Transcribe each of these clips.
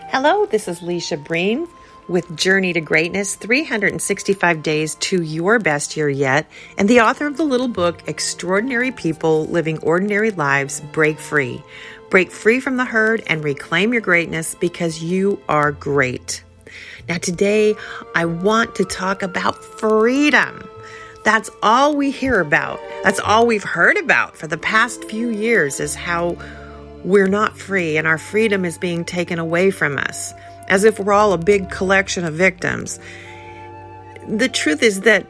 Hello, this is Leisha Breen with Journey to Greatness, 365 Days to Your Best Year Yet, and the author of the little book, Extraordinary People Living Ordinary Lives, Break Free. Break free from the herd and reclaim your greatness because you are great. Now today, I want to talk about freedom. That's all we hear about. That's all we've heard about for the past few years is how we're not free and our freedom is being taken away from us, as if we're all a big collection of victims. The truth is that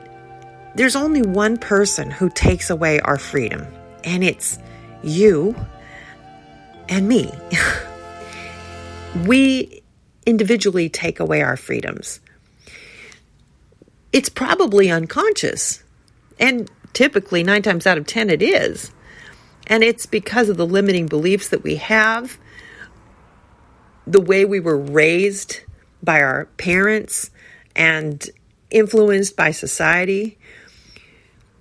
there's only one person who takes away our freedom, and it's you and me. We individually take away our freedoms. It's probably unconscious, and typically 9 times out of 10 it is. And it's because of the limiting beliefs that we have, the way we were raised by our parents and influenced by society.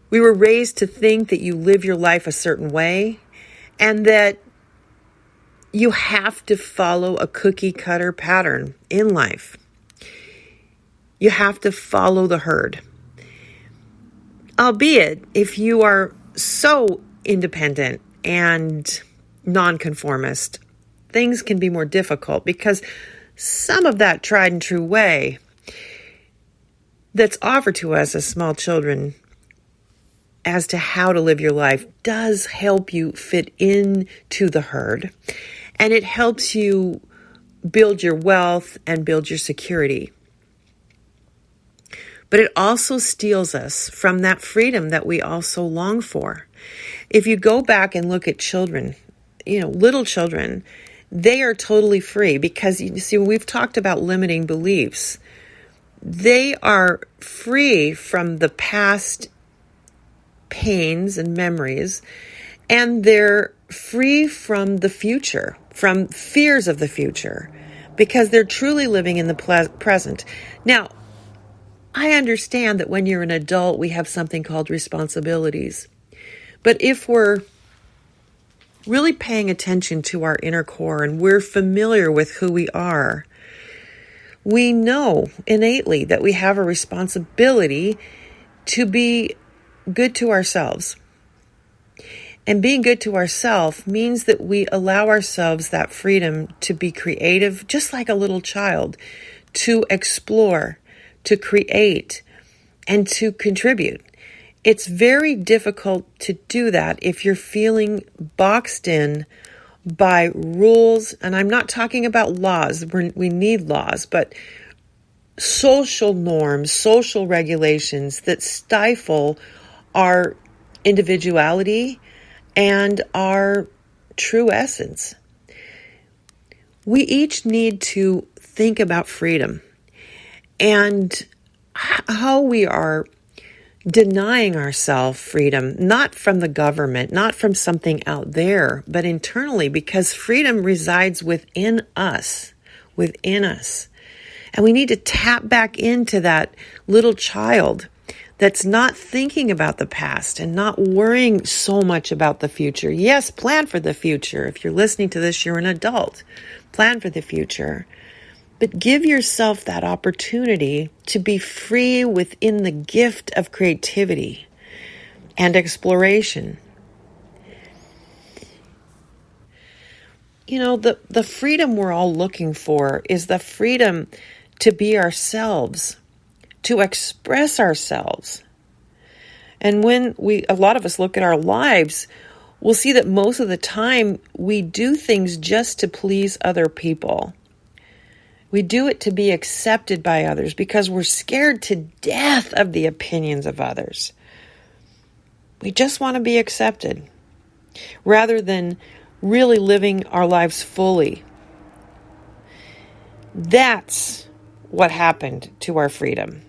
We were raised to think that you live your life a certain way and that you have to follow a cookie cutter pattern in life. You have to follow the herd. Albeit, if you are so independent and nonconformist, things can be more difficult because some of that tried and true way that's offered to us as small children as to how to live your life does help you fit into the herd, and it helps you build your wealth and build your security. But it also steals us from that freedom that we also long for. If you go back and look at children, little children, they are totally free because, you see, we've talked about limiting beliefs. They are free from the past pains and memories, and they're free from the future, from fears of the future, because they're truly living in the present. Now, I understand that when you're an adult, we have something called responsibilities. But if we're really paying attention to our inner core and we're familiar with who we are, we know innately that we have a responsibility to be good to ourselves. And being good to ourselves means that we allow ourselves that freedom to be creative, just like a little child, to explore, to create, and to contribute. It's very difficult to do that if you're feeling boxed in by rules, and I'm not talking about laws. We need laws, but social norms, social regulations that stifle our individuality and our true essence. We each need to think about freedom and how we are denying ourselves freedom, not from the government, not from something out there, but internally, because freedom resides within us. And we need to tap back into that little child that's not thinking about the past and not worrying so much about the future. Yes, plan for the future. If you're listening to this, you're an adult. Plan for the future. But give yourself that opportunity to be free within the gift of creativity and exploration. The freedom we're all looking for is the freedom to be ourselves, to express ourselves. And when a lot of us look at our lives, we'll see that most of the time we do things just to please other people. We do it to be accepted by others because we're scared to death of the opinions of others. We just want to be accepted rather than really living our lives fully. That's what happened to our freedom.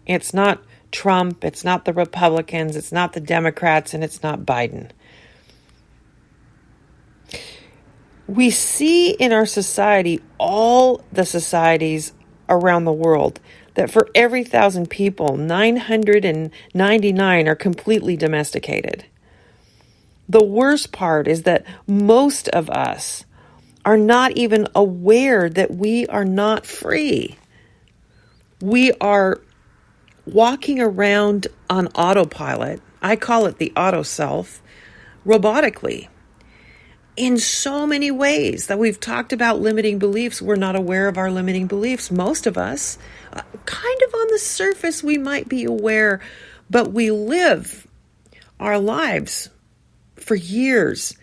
It's not Trump, it's not the Republicans, it's not the Democrats, and it's not Biden. We see in our society, all the societies around the world, that for every 1,000 people, 999 are completely domesticated. The worst part is that most of us are not even aware that we are not free. We are walking around on autopilot. I call it the auto self, robotically. In so many ways that we've talked about limiting beliefs, we're not aware of our limiting beliefs. Most of us, kind of on the surface, we might be aware, but we live our lives for years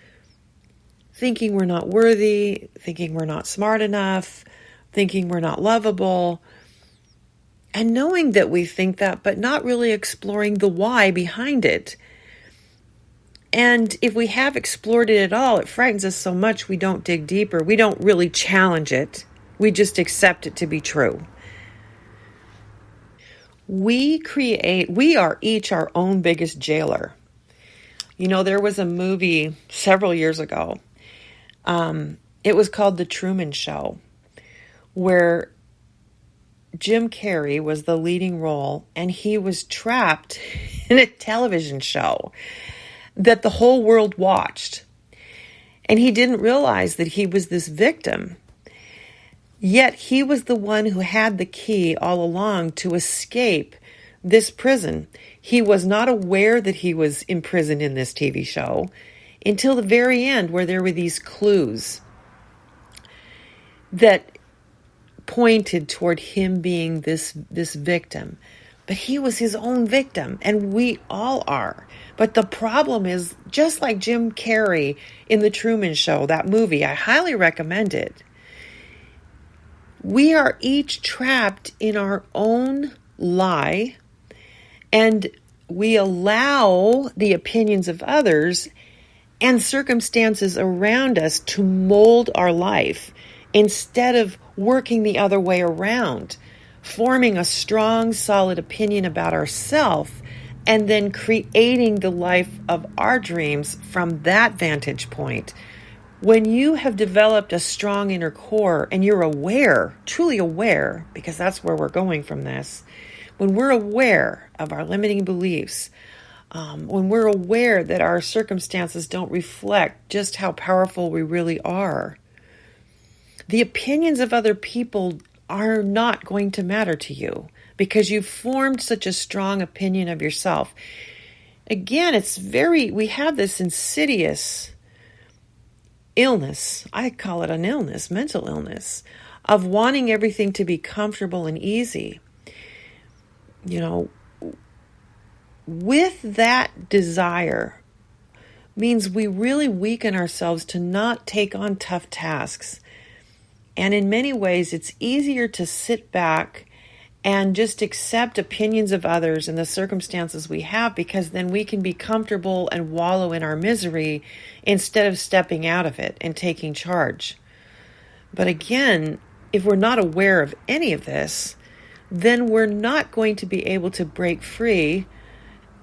thinking we're not worthy, thinking we're not smart enough, thinking we're not lovable, and knowing that we think that, but not really exploring the why behind it. And if we have explored it at all, it frightens us so much we don't dig deeper. We don't really challenge it. We just accept it to be true. We are each our own biggest jailer. You know, there was a movie several years ago. It was called The Truman Show, where Jim Carrey was the leading role, and he was trapped in a television show that the whole world watched. And he didn't realize that he was this victim. Yet he was the one who had the key all along to escape this prison. He was not aware that he was imprisoned in this TV show until the very end, where there were these clues that pointed toward him being this victim. But he was his own victim, and we all are. But the problem is, just like Jim Carrey in The Truman Show, that movie, I highly recommend it. We are each trapped in our own lie, and we allow the opinions of others and circumstances around us to mold our life instead of working the other way around, forming a strong, solid opinion about ourselves, and then creating the life of our dreams from that vantage point. When you have developed a strong inner core and you're aware, truly aware, because that's where we're going from this, when we're aware of our limiting beliefs, when we're aware that our circumstances don't reflect just how powerful we really are, the opinions of other people are not going to matter to you because you've formed such a strong opinion of yourself. Again, we have this insidious illness, I call it an illness, mental illness, of wanting everything to be comfortable and easy. You know, with that desire means we really weaken ourselves to not take on tough tasks. And in many ways, it's easier to sit back and just accept opinions of others and the circumstances we have, because then we can be comfortable and wallow in our misery instead of stepping out of it and taking charge. But again, if we're not aware of any of this, then we're not going to be able to break free,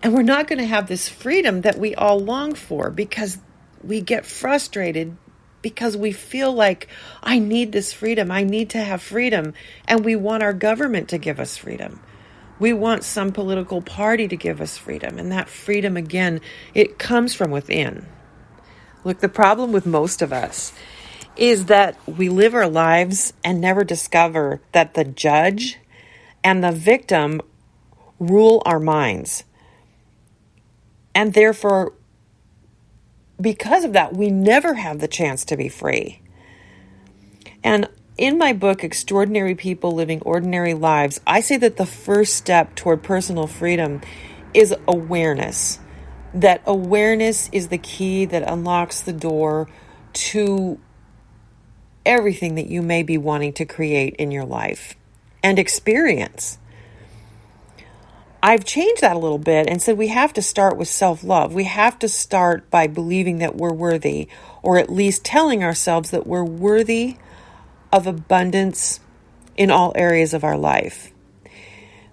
and we're not going to have this freedom that we all long for, because we get frustrated because we feel like, I need this freedom. I need to have freedom. And we want our government to give us freedom. We want some political party to give us freedom. And that freedom, again, it comes from within. Look, the problem with most of us is that we live our lives and never discover that the judge and the victim rule our minds. And therefore, because of that, we never have the chance to be free. And in my book, Extraordinary People Living Ordinary Lives, I say that the first step toward personal freedom is awareness. That awareness is the key that unlocks the door to everything that you may be wanting to create in your life and experience. I've changed that a little bit and said we have to start with self-love. We have to start by believing that we're worthy, or at least telling ourselves that we're worthy of abundance in all areas of our life,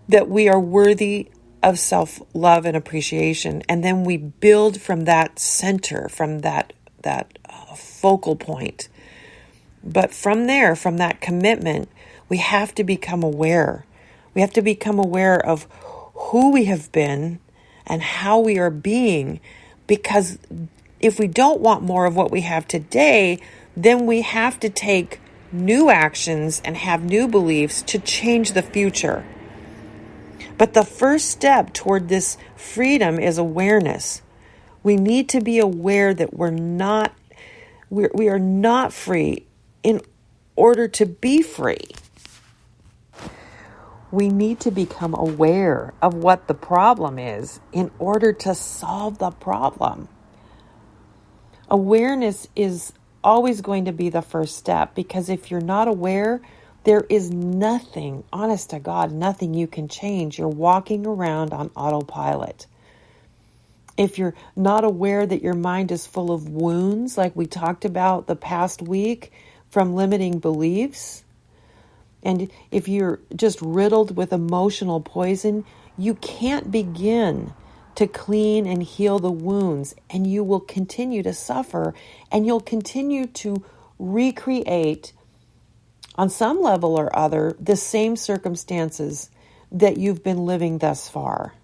that we are worthy of self-love and appreciation. And then we build from that center, from that focal point. But from there, from that commitment, we have to become aware. We have to become aware of who we have been and how we are being, because if we don't want more of what we have today, then we have to take new actions and have new beliefs to change the future. But the first step toward this freedom is awareness. We need to be aware that we are not free in order to be free. We need to become aware of what the problem is in order to solve the problem. Awareness is always going to be the first step, because if you're not aware, there is nothing, honest to God, nothing you can change. You're walking around on autopilot. If you're not aware that your mind is full of wounds, like we talked about the past week, from limiting beliefs, and if you're just riddled with emotional poison, you can't begin to clean and heal the wounds, and you will continue to suffer, and you'll continue to recreate, on some level or other, the same circumstances that you've been living thus far.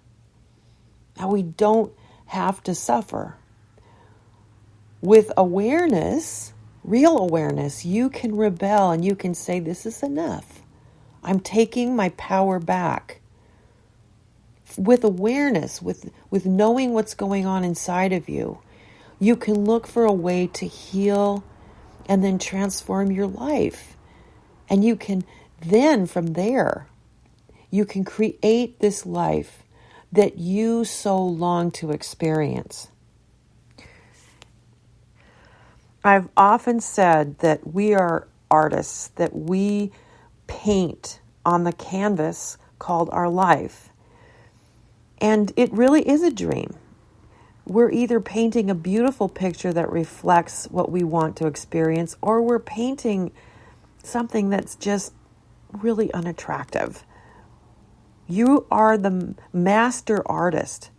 Now, we don't have to suffer. With awareness, real awareness, you can rebel and you can say, this is enough. I'm taking my power back. With awareness, with knowing what's going on inside of you, you can look for a way to heal and then transform your life. And you can then, from there, you can create this life that you so long to experience. I've often said that we are artists, that we paint on the canvas called our life. And it really is a dream. We're either painting a beautiful picture that reflects what we want to experience, or we're painting something that's just really unattractive. You are the master artist,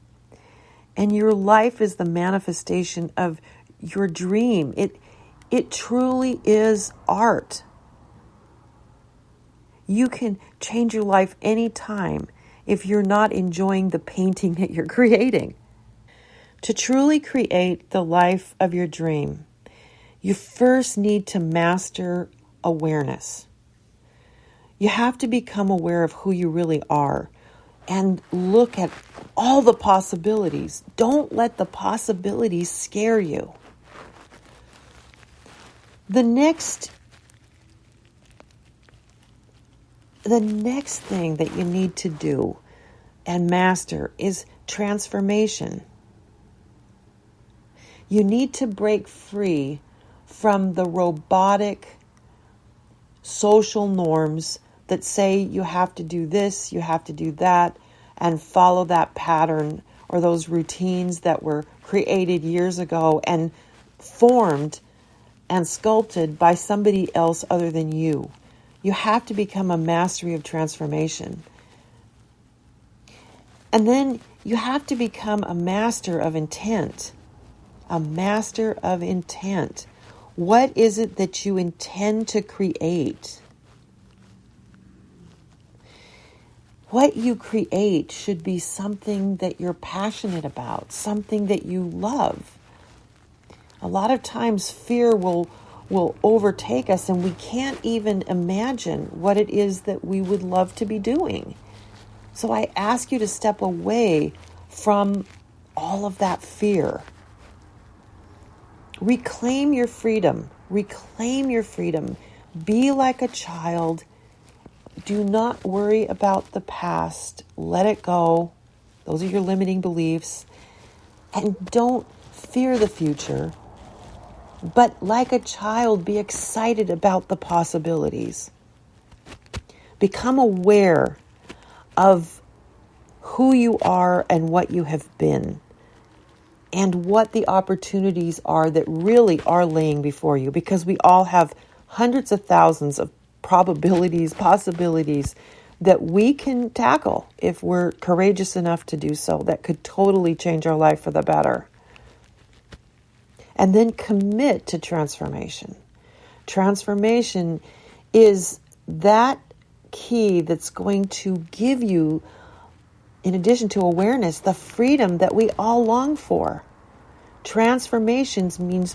and your life is the manifestation of your dream. It truly is art. You can change your life anytime if you're not enjoying the painting that you're creating. To truly create the life of your dream, you first need to master awareness. You have to become aware of who you really are and look at all the possibilities. Don't let the possibilities scare you. The next thing that you need to do and master is transformation. You need to break free from the robotic social norms that say you have to do this, you have to do that, and follow that pattern or those routines that were created years ago and formed and sculpted by somebody else other than you. You have to become a mastery of transformation. And then you have to become a master of intent. A master of intent. What is it that you intend to create? What you create should be something that you're passionate about, something that you love. A lot of times fear will overtake us and we can't even imagine what it is that we would love to be doing. So I ask you to step away from all of that fear. Reclaim your freedom. Reclaim your freedom. Be like a child. Do not worry about the past. Let it go. Those are your limiting beliefs. And don't fear the future. But like a child, be excited about the possibilities. Become aware of who you are and what you have been, and what the opportunities are that really are laying before you, because we all have hundreds of thousands of probabilities, possibilities that we can tackle if we're courageous enough to do so, that could totally change our life for the better. And then commit to transformation. Transformation is that key that's going to give you, in addition to awareness, the freedom that we all long for. Transformations means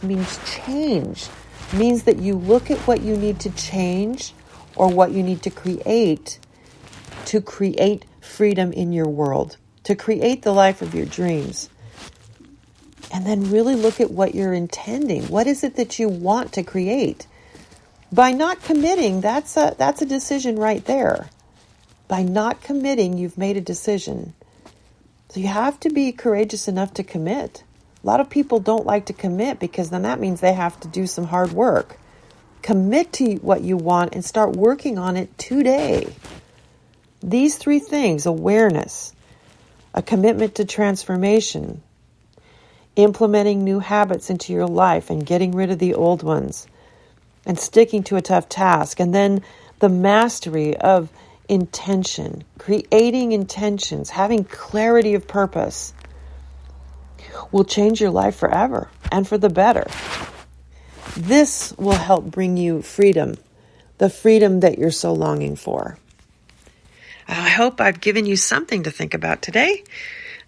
change, means that you look at what you need to change or what you need to create freedom in your world, to create the life of your dreams. And then really look at what you're intending. What is it that you want to create? By not committing, that's a decision right there. By not committing, you've made a decision. So you have to be courageous enough to commit. A lot of people don't like to commit because then that means they have to do some hard work. Commit to what you want and start working on it today. These 3 things: awareness, a commitment to transformation, implementing new habits into your life and getting rid of the old ones, and sticking to a tough task, and then the mastery of intention, creating intentions, having clarity of purpose, will change your life forever and for the better. This will help bring you freedom, the freedom that you're so longing for. I hope I've given you something to think about today.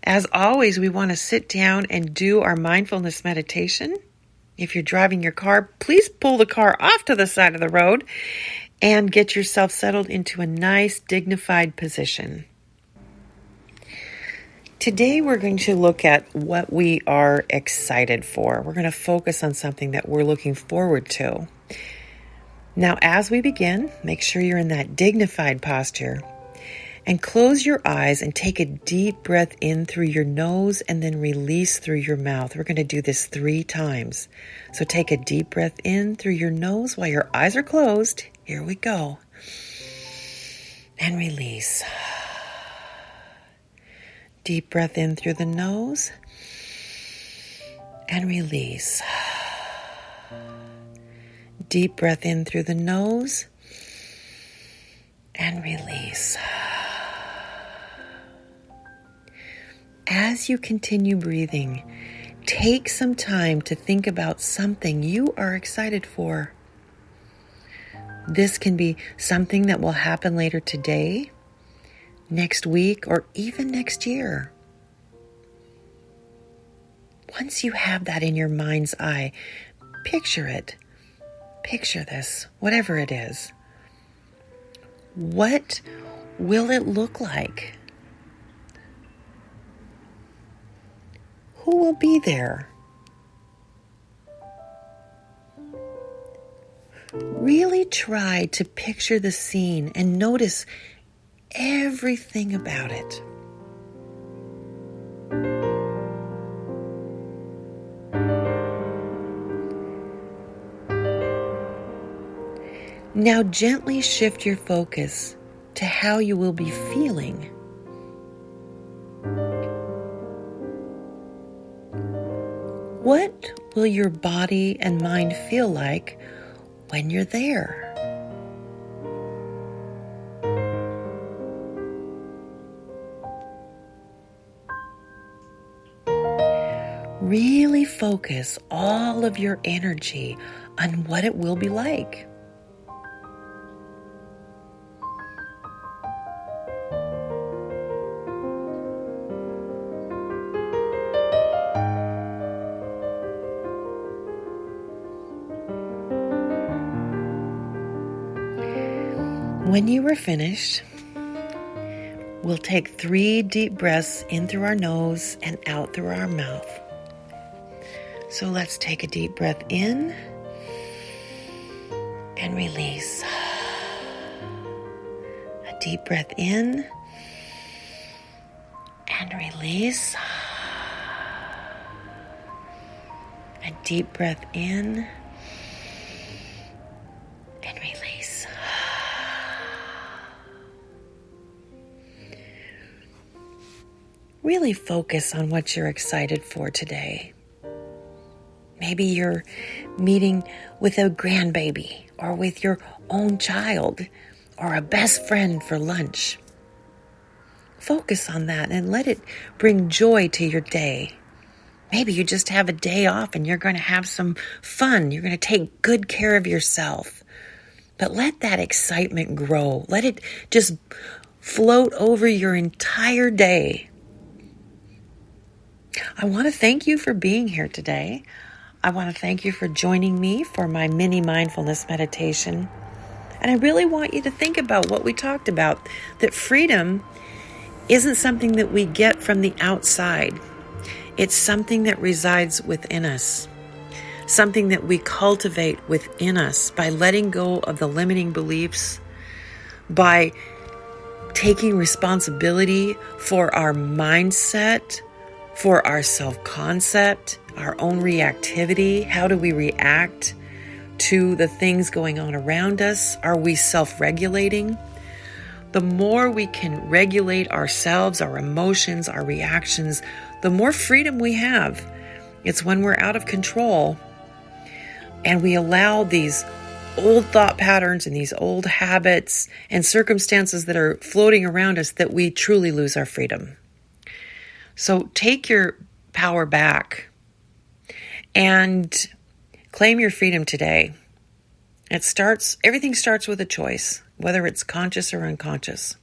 As always, we want to sit down and do our mindfulness meditation. If you're driving your car, please pull the car off to the side of the road and get yourself settled into a nice, dignified position. Today, we're going to look at what we are excited for. We're going to focus on something that we're looking forward to. Now, as we begin, make sure you're in that dignified posture and close your eyes and take a deep breath in through your nose and then release through your mouth. We're going to do this 3 times. So take a deep breath in through your nose while your eyes are closed. Here we go. And release. Deep breath in through the nose and release. Deep breath in through the nose and release. As you continue breathing, take some time to think about something you are excited for. This can be something that will happen later today, next week, or even next year. Once you have that in your mind's eye, picture it. Picture this, whatever it is. What will it look like? Who will be there? Really try to picture the scene and notice everything about it. Now gently shift your focus to how you will be feeling. What will your body and mind feel like when you're there? Really focus all of your energy on what it will be like. When you are finished, we'll take 3 deep breaths in through our nose and out through our mouth. So let's take a deep breath in and release. A deep breath in and release. A deep breath in and release. Really focus on what you're excited for today. Maybe you're meeting with a grandbaby or with your own child or a best friend for lunch. Focus on that and let it bring joy to your day. Maybe you just have a day off and you're going to have some fun. You're going to take good care of yourself. But let that excitement grow. Let it just float over your entire day. I want to thank you for being here today. I want to thank you for joining me for my mini mindfulness meditation. And I really want you to think about what we talked about, that freedom isn't something that we get from the outside. It's something that resides within us, something that we cultivate within us by letting go of the limiting beliefs, by taking responsibility for our mindset, for our self-concept, our own reactivity. How do we react to the things going on around us? Are we self-regulating? The more we can regulate ourselves, our emotions, our reactions, the more freedom we have. It's when we're out of control and we allow these old thought patterns and these old habits and circumstances that are floating around us that we truly lose our freedom. So take your power back and claim your freedom today. Everything starts with a choice, whether it's conscious or unconscious.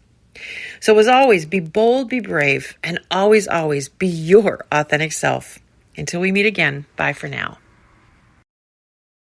So as always, be bold, be brave, and always, always be your authentic self. Until we meet again, bye for now.